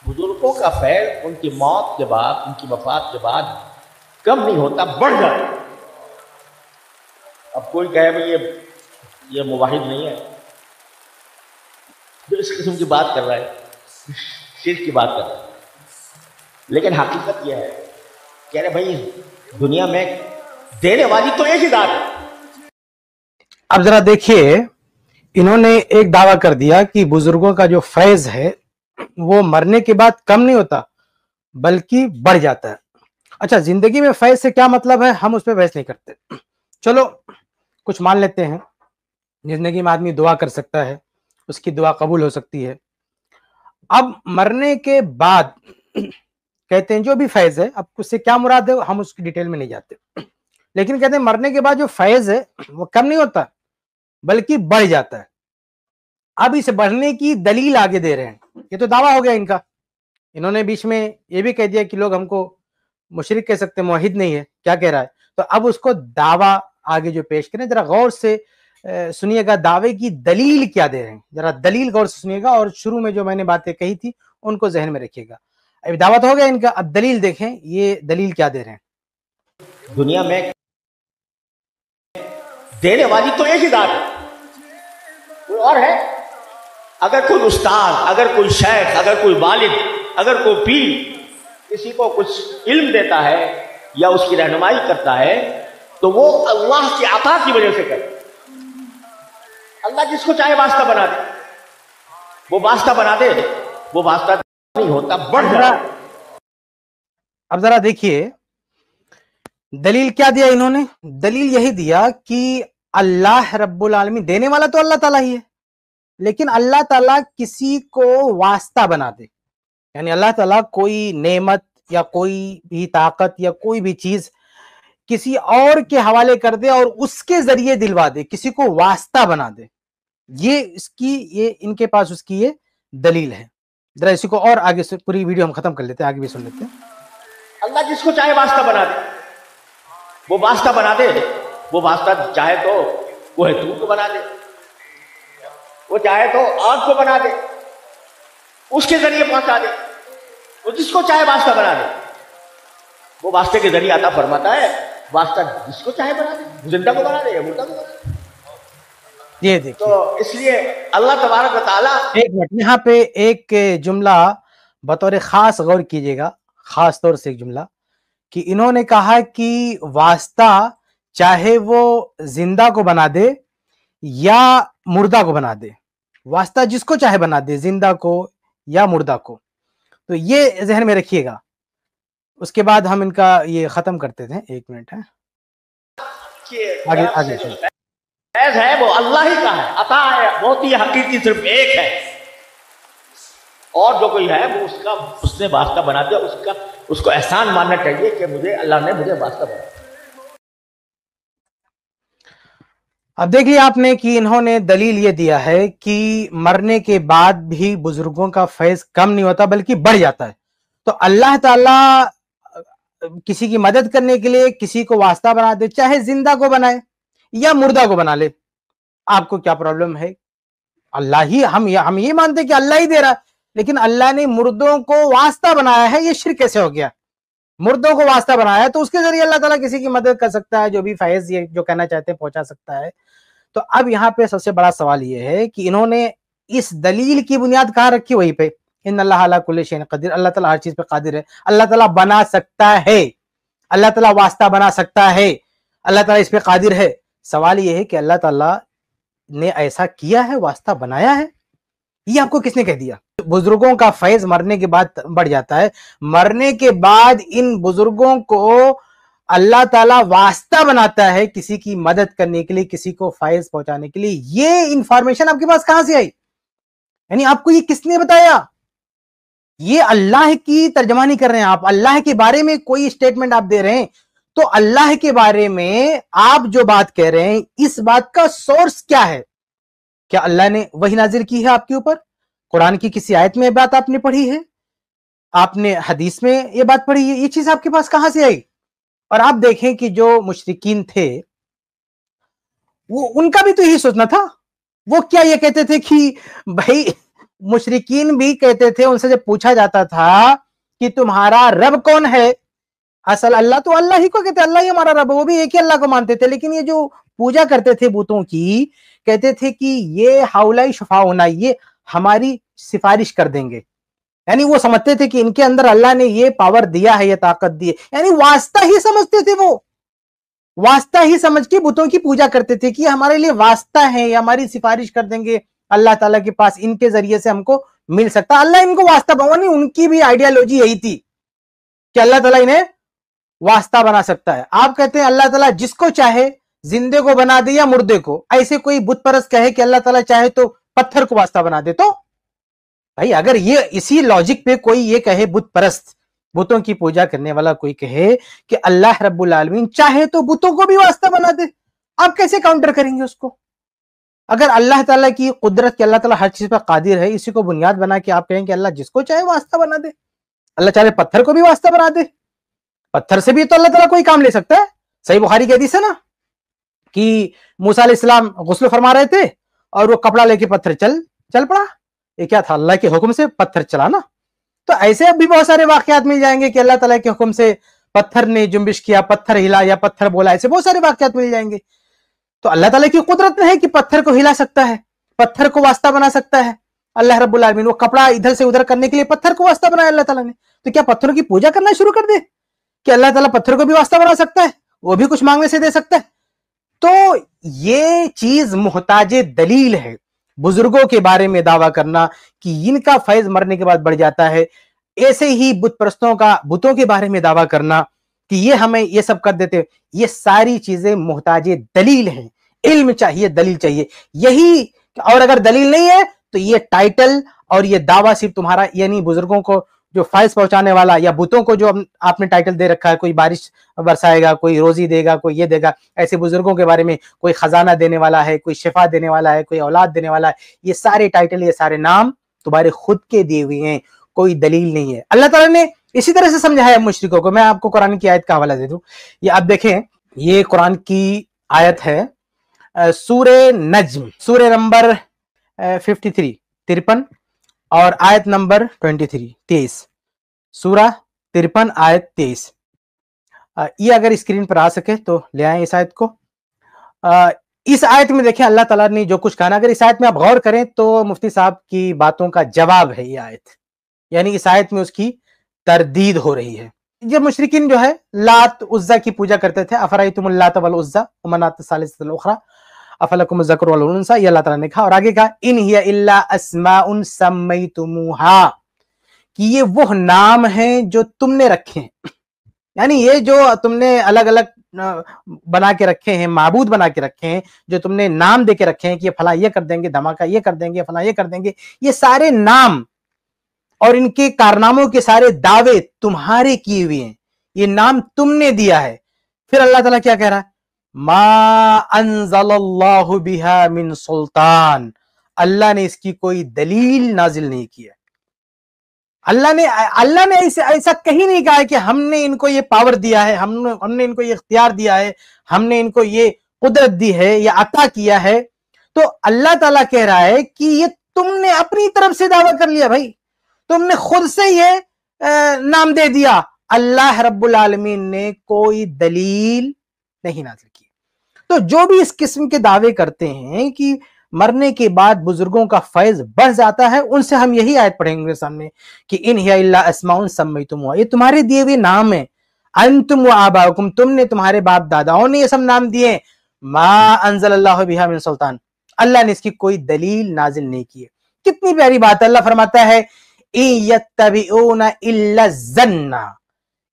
बुजुर्गों का फैल उनकी मौत के बाद, उनकी वफात के बाद कम नहीं होता, बढ़ जाता। अब कोई कहे भाई ये मुवाहिद नहीं है, जो इस किस्म की बात कर रहा है, शिर्क की बात कर रहा है। लेकिन हकीकत यह है, कह रहे भाई दुनिया में देने वाली तो एक ही दात है। अब जरा देखिए, इन्होंने एक दावा कर दिया कि बुजुर्गों का जो फैज है वो मरने के बाद कम नहीं होता बल्कि बढ़ जाता है। अच्छा, जिंदगी में फैज से क्या मतलब है, हम उस पर बहस नहीं करते। चलो कुछ मान लेते हैं, जिंदगी में आदमी दुआ कर सकता है, उसकी दुआ कबूल हो सकती है। अब मरने के बाद कहते हैं जो भी फैज है, अब उससे क्या मुराद है हम उसकी डिटेल में नहीं जाते, लेकिन कहते हैं मरने के बाद जो फैज है वो कम नहीं होता बल्कि बढ़ जाता है। अब इस बढ़ने की दलील आगे दे रहे हैं। ये तो दावा हो गया इनका। इन्होंने बीच में ये भी कह दिया कि लोग हमको मुशरिक कह सकते, मुवहिद नहीं है, क्या कह रहा है। तो अब उसको दावा आगे जो पेश करें, जरा गौर से सुनिएगा दावे की दलील क्या दे रहे हैं, जरा दलील गौर से सुनिएगा, और शुरू में जो मैंने बातें कही थी उनको जहन में रखिएगा। अब दावा तो हो गया इनका, अब दलील देखें ये दलील क्या दे रहे हैं। दुनिया में देने वाली तो एक ही दात है, कोई और है? अगर कोई उस्ताद, अगर कोई शेख, अगर कोई वालिद, अगर कोई पीर किसी को कुछ इल्म देता है या उसकी रहनुमाई करता है तो वो अल्लाह की अता की वजह से करे। अल्लाह जिसको चाहे वास्ता बना दे, वो वास्ता बना दे, वो वास्ता नहीं होता, बढ़ जाता। अब जरा देखिए दलील क्या दिया इन्होंने। दलील यही दिया कि अल्लाह रब्बुल आलमीन, देने वाला तो अल्लाह ताला ही है, लेकिन अल्लाह ताला किसी को वास्ता बना दे, यानी अल्लाह ताला कोई नेमत या कोई भी ताकत या कोई भी चीज किसी और के हवाले कर दे और उसके जरिए दिलवा दे, किसी को वास्ता बना दे। ये इनके पास उसकी ये दलील है। जरा इसी को और आगे से पूरी वीडियो हम खत्म कर लेते हैं, आगे भी सुन लेते हैं। अल्लाह जिसको चाहे वास्ता बना दे, वो वास्ता बना दे। वो वास्ता चाहे तो कोहेतूर को बना दे, वो चाहे तो आग को बना दे, उसके जरिए पहुंचा दे। वो जिसको चाहे वास्ता बना दे, वो वास्ते के जरिए आता फरमाता है। वास्ता जिसको चाहे बना दे, जिंदा को बना दे या मुर्दा को बना दे। ये देखिए, तो इसलिए अल्लाह तबारक व तआला, एक मिनट यहाँ पे एक जुमला बतौर खास गौर कीजिएगा, खास तौर से एक जुमला कि इन्होंने कहा कि वास्ता चाहे वो जिंदा को बना दे या मुर्दा को बना दे, वास्ता जिसको चाहे बना दे, जिंदा को या मुर्दा को। तो ये जहन में रखिएगा। उसके बाद हम इनका ये खत्म करते थे। एक मिनट है, आगे आगे फैज़ है वो अल्लाह ही का है, अता है, बहुत ही हकीकी सिर्फ एक है। और जो कोई है वो उसने वास्ता बना दिया, उसको एहसान मानना चाहिए कि मुझे अल्लाह ने मुझे वास्ता बनाया। अब देखिए आपने कि इन्होंने दलील ये दिया है कि मरने के बाद भी बुजुर्गों का फैज कम नहीं होता बल्कि बढ़ जाता है। तो अल्लाह ताला किसी की मदद करने के लिए किसी को वास्ता बना दे, चाहे जिंदा को बनाए या मुर्दा को बना ले, आपको क्या प्रॉब्लम है? अल्लाह ही, हम ये मानते कि अल्लाह ही दे रहा, लेकिन अल्लाह ने मुर्दों को वास्ता बनाया है, ये शिर्क कैसे हो गया? मुर्दों को वास्ता बनाया है तो उसके जरिए अल्लाह ताला किसी की मदद कर सकता है, जो भी फैज ये जो कहना चाहते हैं पहुंचा सकता है। तो अब यहाँ पे सबसे बड़ा सवाल ये है कि इन्होंने इस दलील की बुनियाद कहाँ रखी? वहीं पे, इन्ना अल्लाह अला कुल्ली शैइन कदीर, अल्लाह ताला हर चीज पे कादिर है, अल्लाह ताला बना सकता है, अल्लाह ताला वास्ता बना सकता है, अल्लाह ताला इस पे कादिर है। सवाल ये है कि अल्लाह ताला ने ऐसा किया है, वास्ता बनाया है? ये आपको किसने कह दिया? बुजुर्गों का फैज मरने के बाद बढ़ जाता है, मरने के बाद इन बुजुर्गों को अल्लाह ताला वास्ता बनाता है किसी की मदद करने के लिए, किसी को फैज पहुंचाने के लिए। ये इंफॉर्मेशन आपके पास कहां से आई? यानी आपको ये किसने बताया? ये अल्लाह की तर्जमानी कर रहे हैं आप, अल्लाह के बारे में कोई स्टेटमेंट आप दे रहे हैं, तो अल्लाह के बारे में आप जो बात कह रहे हैं, इस बात का सोर्स क्या है? क्या अल्लाह ने वही नाजिल की है आपके ऊपर? कुरान की किसी आयत में बात आपने पढ़ी है? आपने हदीस में ये बात पढ़ी है? ये चीज आपके पास कहां से आई? और आप देखें कि जो मुशरिकीन थे, वो उनका भी तो यही सोचना था। वो क्या ये कहते थे कि भाई मुशरिकीन भी कहते थे, उनसे जब पूछा जाता था कि तुम्हारा रब कौन है, असल अल्लाह तो अल्लाह ही को कहते, अल्लाह ही हमारा रब, वो भी एक ही अल्लाह को मानते थे। लेकिन ये जो पूजा करते थे बूतों की, कहते थे कि ये हाउलाई शफाउना, ये हमारी सिफारिश कर देंगे। यानी वो समझते थे कि इनके अंदर अल्लाह ने ये पावर दिया है, ये ताकत दी है, यानी वास्ता ही समझते थे। वो वास्ता ही समझ के बुतों की पूजा करते थे कि हमारे लिए वास्ता है, ये हमारी सिफारिश कर देंगे अल्लाह ताला के पास, इनके जरिए से हमको मिल सकता। अल्लाह इनको वास्ता बना, उनकी भी आइडियोलॉजी यही थी कि अल्लाह ताला इन्हें वास्ता बना सकता है। आप कहते हैं अल्लाह ताला जिसको चाहे जिंदे को बना दे या मुर्दे को। ऐसे कोई बुत परस्त कहे कि अल्लाह ताला चाहे तो पत्थर को वास्ता बना दे, तो भाई अगर ये इसी लॉजिक पे कोई ये कहे, बुत परस्त, बुतों की पूजा करने वाला कोई कहे कि अल्लाह रब्बुल आलमीन चाहे तो बुतों को भी वास्ता बना दे, आप कैसे काउंटर करेंगे उसको? अगर अल्लाह ताला की कुदरत कि अल्लाह ताला हर चीज पर कादिर है, इसी को बुनियाद बना के आप कहें कि अल्लाह जिसको चाहे वास्ता बना दे, अल्लाह चाहे पत्थर को भी वास्ता बना दे। पत्थर से भी तो अल्लाह ताला कोई काम ले सकता है। सही बुखारी की हदीस है ना कि मूसा अलैहिस्सलाम गुस्ल फरमा रहे थे और वो कपड़ा लेके पत्थर चल पड़ा। ये क्या था? अल्लाह के हुक्म से पत्थर चला ना। तो ऐसे अब भी बहुत सारे वाकयात मिल जाएंगे कि अल्लाह ताला के हुक्म से पत्थर ने जुम्बिश किया, पत्थर हिला या पत्थर बोला, ऐसे बहुत सारे वाकयात मिल जाएंगे। तो अल्लाह ताला की कुदरत में है कि पत्थर को हिला सकता है, पत्थर को वास्ता बना सकता है अल्लाह रब्बुल आलमीन। वो कपड़ा इधर से उधर करने के लिए पत्थर को वास्ता बनाया अल्लाह ताला ने। तो क्या पत्थरों की पूजा करना शुरू कर दे कि अल्लाह ताला पत्थर को भी वास्ता बना सकता है, वो भी कुछ मांगने से दे सकता है? तो ये चीज मुहताजे दलील है। बुजुर्गों के बारे में दावा करना कि इनका फैज मरने के बाद बढ़ जाता है, ऐसे ही बुत परस्तों का बुतों के बारे में दावा करना कि ये हमें ये सब कर देते, ये सारी चीजें मुहताजे दलील हैं। इल्म चाहिए, दलील चाहिए यही। और अगर दलील नहीं है तो ये टाइटल और ये दावा सिर्फ तुम्हारा, यानी बुजुर्गों को जो फैज पहुंचाने वाला या बुतों को जो आपने टाइटल दे रखा है, कोई बारिश बरसाएगा, कोई रोजी देगा, कोई ये देगा, ऐसे बुजुर्गों के बारे में कोई खजाना देने वाला है, कोई शिफा देने वाला है, कोई औलाद देने वाला है, ये सारे टाइटल, ये सारे नाम तुम्हारे खुद के दिए हुए हैं, कोई दलील नहीं है। अल्लाह ताला ने इसी तरह से समझाया मुशरिकों को। मैं आपको कुरान की आयत का हवाला दे दूं, ये आप देखें, ये कुरान की आयत है सूरे नज्म, सूरे नंबर 53 53 और आयत नंबर 23 सूरा 53 आयत 23। ये अगर स्क्रीन पर आ सके तो ले आए इस आयत को। इस आयत में देखें अल्लाह ताला ने जो कुछ कहा, अगर इस आयत में आप गौर करें तो मुफ्ती साहब की बातों का जवाब है ये आयत, यानी इस आयत में उसकी तरदीद हो रही है। जब मुशरिकीन जो है लात उज्जा की पूजा करते थे, अफराइतुमुल लात वल उज्जा व मनात सालिसतुल उखरा अफलकुमुज़ ज़क्र वल उन्सा, ये अल्लाह ताला ने कहा। और आगे कहा इन हिया इल्ला अस्माउन सम्मैतुमूहा, कि ये वो नाम हैं जो तुमने रखे हैं, यानी ये जो तुमने अलग अलग बना के रखे हैं, माबूद बना के रखे हैं, जो तुमने नाम दे के रखे हैं कि ये फला ये कर देंगे, धमाका ये कर देंगे, फला ये कर देंगे, ये सारे नाम और इनके कारनामों के सारे दावे तुम्हारे किए हुए हैं, ये नाम तुमने दिया है। फिर अल्लाह ताला क्या कह रहा है? मा अंज़लल्लाहु बिहा मिन सुल्तान, अल्लाह ने इसकी कोई दलील नाजिल नहीं की है। अल्लाह ने ऐसा कहीं नहीं कहा है कि हमने इनको ये पावर दिया है, हमने इनको ये इख्तियार दिया है, हमने इनको ये कुदरत दी है या अता किया है। तो अल्लाह ताला कह रहा है कि ये तुमने अपनी तरफ से दावा कर लिया, भाई तुमने खुद से ये नाम दे दिया। अल्लाह रब्बुल आलमीन ने कोई दलील नहीं नाज़िल की। तो जो भी इस किस्म के दावे करते हैं कि मरने के बाद बुजुर्गों का फैज बढ़ जाता है, उनसे हम यही आयत पढ़ेंगे सामने कि इन हिया इल्ला अस्माउन सम्मैतुमूहा, ये तुम्हारे दिए हुए नाम है। अंतुम व आबाउकुम, तुमने तुम्हारे बाप दादाओं ने ये सब नाम दिए। मा अंज़लल्लाहु बिहा मिन सुल्तान, अल्लाह ने इसकी कोई दलील नाजिल नहीं की है। कितनी प्यारी बात है। अल्लाह फरमाता है इन यत्तबिऊना इल्ला ज़न्ना,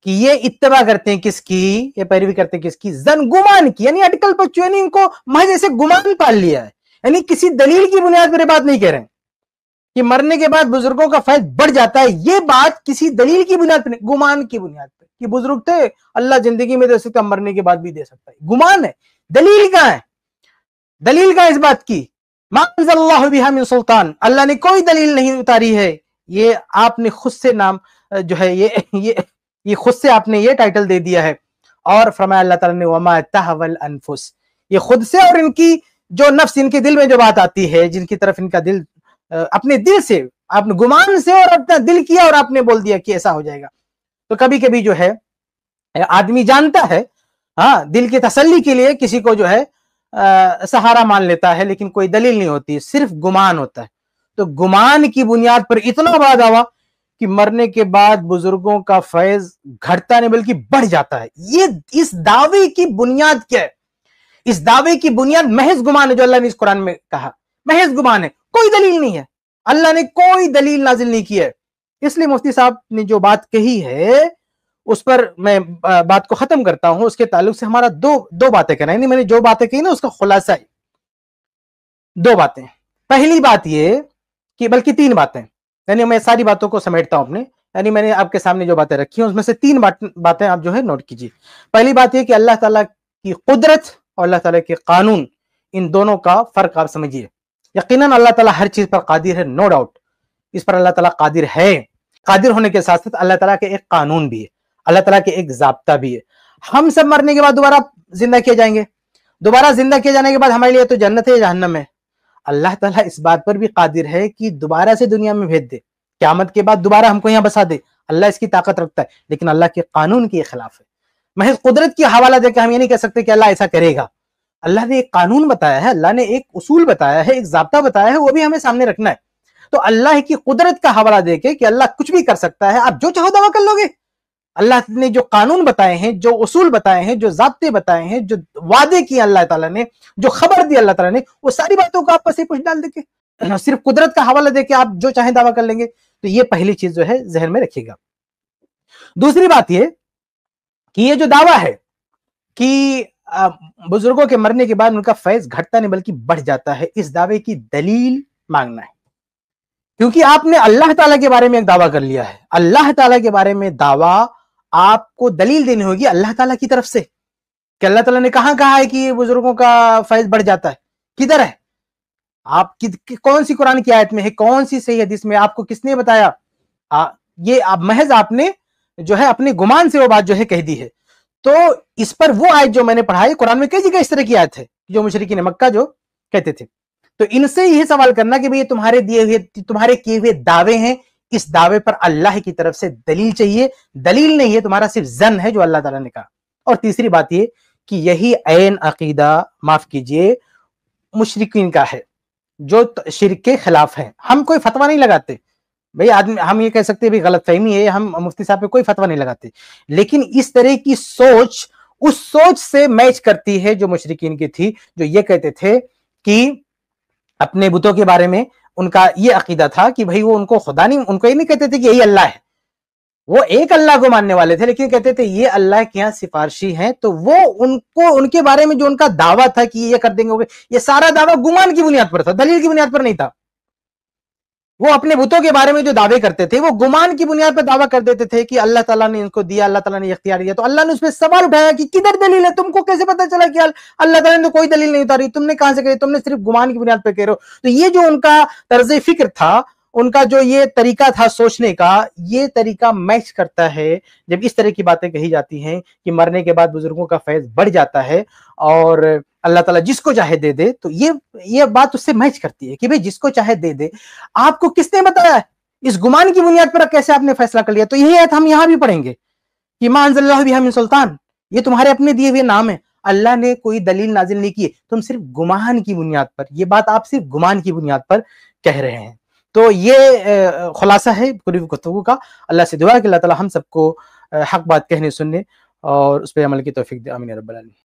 कि ये इत्तबा करते हैं किसकी? ये पैरवी करते हैं किसकी? जन, गुमान की, यानी अटकल बच्चों, यानी इनको महज ऐसे गुमान पाल लिया है, यानी किसी दलील की बुनियाद पर बात नहीं कह रहे हैं कि मरने के बाद बुजुर्गों का फैज बढ़ जाता है। ये बात किसी दलील की बुनियाद पर नहीं, गुमान की बुनियाद पर कि बुजुर्ग थे, अल्लाह जिंदगी में दे सकता, मरने के बाद भी दे सकता है, गुमान है। दलील कहां है? दलील कहां इस बात की? मा अंज़लल्लाहु बिहा मिन सुल्तान, अल्लाह ने कोई दलील नहीं उतारी है। ये आपने खुद से नाम जो है ये खुद से आपने ये टाइटल दे दिया है। और फरमाया अल्लाह ताला ने वमा तहवल अनफुस, ये खुद से और इनकी जो नफ्स, इनके दिल में जो बात आती है, जिनकी तरफ इनका दिल अपने दिल से آپ نے گمان سے اور اپنا دل کیا اور آپ نے بول دیا کہ ایسا ہو جائے گا. تو کبھی کبھی جو ہے آدمی جانتا ہے ہاں دل کی تسلی کے لیے کسی کو جو ہے سہارا مان لیتا ہے, لیکن کوئی دلیل نہیں ہوتی, صرف گمان ہوتا ہے. تو گمان کی بنیاد پر اتنا بڑا دعویٰ کہ مرنے کے بعد بزرگوں کا فیض گھٹتا نہیں بلکہ بڑھ جاتا ہے. یہ اس دعوے کی بنیاد کیا ہے؟ اس دعوے کی بنیاد محض گمان ہے جو اللہ نے اس قرآن میں کہا, محض گمان ہے, کوئی دلیل نہیں ہے, اللہ نے کوئی دلیل نازل نہیں کی ہے. اس لیے مفتی صاحب نے جو بات کہی ہے اس پر میں بات کو ختم کرتا ہوں. اس کے تعلق سے ہمارا دو باتیں کرنا ہے, میں نے جو باتیں کہی نا اس کا خلاصہ ہے دو باتیں. پہلی بات یہ کہ بلکہ تین باتیں, یعنی میں ساری باتوں کو سمیٹتا ہوں اپنے, یعنی میں نے آپ کے سامنے جو باتیں رکھی ہیں اس میں سے تین باتیں آپ جو ہے نوٹ کیجیے. پہلی بات یہ کہ اللہ تعالیٰ کی قدرت اور اللہ تعالیٰ کے قانون, ان دونوں کا فرق آپ سمجھیے. یقیناً اللہ تعالیٰ ہر چیز پر قادر ہے, نو ڈاؤٹ, اس پر اللہ تعالیٰ قادر ہے. قادر ہونے کے ساتھ ساتھ اللہ تعالیٰ کے ایک قانون بھی ہے, اللہ تعالیٰ کے ایک ضابطہ بھی ہے. ہم سب مرنے کے بعد دوبارہ زندہ کیے جائیں گے, دوبارہ زندہ کیے جانے کے بعد ہمارے لیے تو جنت ہے یا جہنم ہے. اللہ تعالیٰ اس بات پر بھی قادر ہے کہ دوبارہ سے دنیا میں بھیج دے, قیامت کے بعد دوبارہ ہم کو یہاں بسا دے. اللہ اس کی طاقت رکھتا ہے, لیکن اللہ کے قانون کے خلاف ہے. محض قدرت کی حوالہ دے کے ہم یہ نہیں کہہ سکتے کہ اللہ ایسا کرے گا. اللہ نے ایک قانون بتایا ہے, اللہ نے ایک اصول بتایا ہے, ایک ضابطہ بتایا ہے, وہ بھی ہمیں سامنے رکھنا ہے. تو اللہ کی قدرت کا حوالہ دے کے کہ اللہ کچھ بھی کر سکتا ہے, آپ جو چاہو دعویٰ کر لو گے. اللہ نے جو قانون بتائے ہیں, جو اصول بتائے ہیں, جو ضابطے بتائے ہیں, جو وعدے کیے اللہ تعالیٰ نے, جو خبر دی اللہ تعالیٰ نے, وہ ساری باتوں کو آپ پس پوچھ ڈال دے کے صرف قدرت کا حوالہ دے کے آپ جو چاہیں دعویٰ کر لیں گے. تو یہ پہلی چیز جو ہے ذہن میں رکھیے گا. دوسری بات یہ کہ یہ جو دعویٰ ہے کہ بزرگوں کے مرنے کے بعد ان کا فیض گھٹتا نہیں بلکہ بڑھ جاتا ہے, اس دعوے کی دلیل مانگنا ہے. کیونکہ آپ نے اللہ تعالیٰ کے بارے میں ایک دعویٰ کر لیا ہے. اللہ تعالیٰ کے بارے میں دعویٰ آپ کو دلیل دینی ہوگی اللہ تعالیٰ کی طرف سے کہ اللہ تعالیٰ نے کہاں کہا ہے کہ بزرگوں کا فیض بڑھ جاتا ہے, کدھر ہے, آپ کون سی قرآن کی آیت میں ہے, کون سی صحیح حدیث میں, آپ کو کس نے بتایا؟ یہ محض آپ نے جو ہے اپنے گمان سے وہ بات جو ہے کہہ دی ہے. تو اس پر وہ آیت جو میں نے پڑھائی, قرآن میں کئی جگہ اس طرح کی آیت ہے جو مشرکین مکہ جو کہتے تھے. تو ان سے یہ سوال کرنا کہ بھئی یہ تمہارے کیے ہوئے دعوے ہیں, اس دعوے پر اللہ کی طرف سے دلیل چاہیے. دلیل نہیں ہے, تمہارا صرف ظن ہے جو اللہ تعالیٰ نے کہا. اور تیسری بات یہ کہ یہی عین عقیدہ, معاف کیجئے, مشرکین کا ہے جو شرک کے خلاف ہے. ہم کوئی فتویٰ نہیں لگاتے بھئی, ہم یہ کہہ سکتے ہیں غلط فہمی ہے, ہم مفتی صاحب پہ کوئی فتویٰ نہیں لگاتے, لیکن اس طرح کی سوچ اس سوچ سے میچ کرتی ہے جو مشرکین کی تھی, جو یہ کہتے تھے کہ اپنے بتوں کے بارے میں ان کا یہ عقیدہ تھا کہ بھئی وہ ان کو خدا نہیں, ان کو یہ نہیں کہتے تھے کہ یہی اللہ ہے, وہ ایک اللہ کو ماننے والے تھے, لیکن کہتے تھے یہ اللہ کے یہاں سفارشی ہیں. تو وہ ان کے بارے میں جو ان کا دعویٰ تھا کہ یہ کر دیں گے, یہ سارا دعویٰ گمان کی بنیاد پر تھا, دلیل کی بنیاد پر نہیں تھا. وہ اپنے بتوں کے بارے میں جو دعوے کرتے تھے وہ گمان کی بنیاد پر دعویٰ کر دیتے تھے کہ اللہ تعالیٰ نے ان کو دیا, اللہ تعالیٰ نے اختیار دیا. تو اللہ نے اس پہ سوال اٹھایا کہ کدھر دلیل ہے, تم کو کیسے پتا چلا کہ اللہ تعالیٰ نے کوئی دلیل نہیں اتاری, تم نے کہاں سے کہی, تم نے صرف گمان کی بنیاد پہ کہہ رہے ہو. تو یہ جو ان کا طرز فکر تھا, ان کا جو یہ طریقہ تھا سوچنے کا, یہ طریقہ میچ کرتا ہے جب اس طرح کی باتیں کہی جاتی ہیں کہ مرنے کے بعد بزرگوں کا فیض بڑھ جاتا ہے اور اللہ تعالیٰ جس کو چاہے دے دے. تو یہ بات اس سے میچ کرتی ہے کہ بھئی جس کو چاہے دے دے. آپ کو کس نے بتایا ہے, اس گمان کی بنیاد پر کیسے آپ نے فیصلہ کر لیا؟ تو یہی آیت ہم یہاں بھی پڑھیں گے کہ ما انزل اللہ بہا من سلطان, یہ تمہارے اپنے دیے ہوئے نام ہے, اللہ نے کوئی دلیل نازل نہیں کی, تم صرف گمان کی بنیاد پر, یہ بات آپ صرف گمان کی بنیاد پر کہہ رہے ہیں. تو یہ خلاصہ ہے پوری گفتگو کا. اللہ سے دعا ہے کہ اللہ تعالیٰ ہم سب کو حق بات کہنے سننے اور اس پہ عمل کی توفیق دے. آمین یا رب العالمین.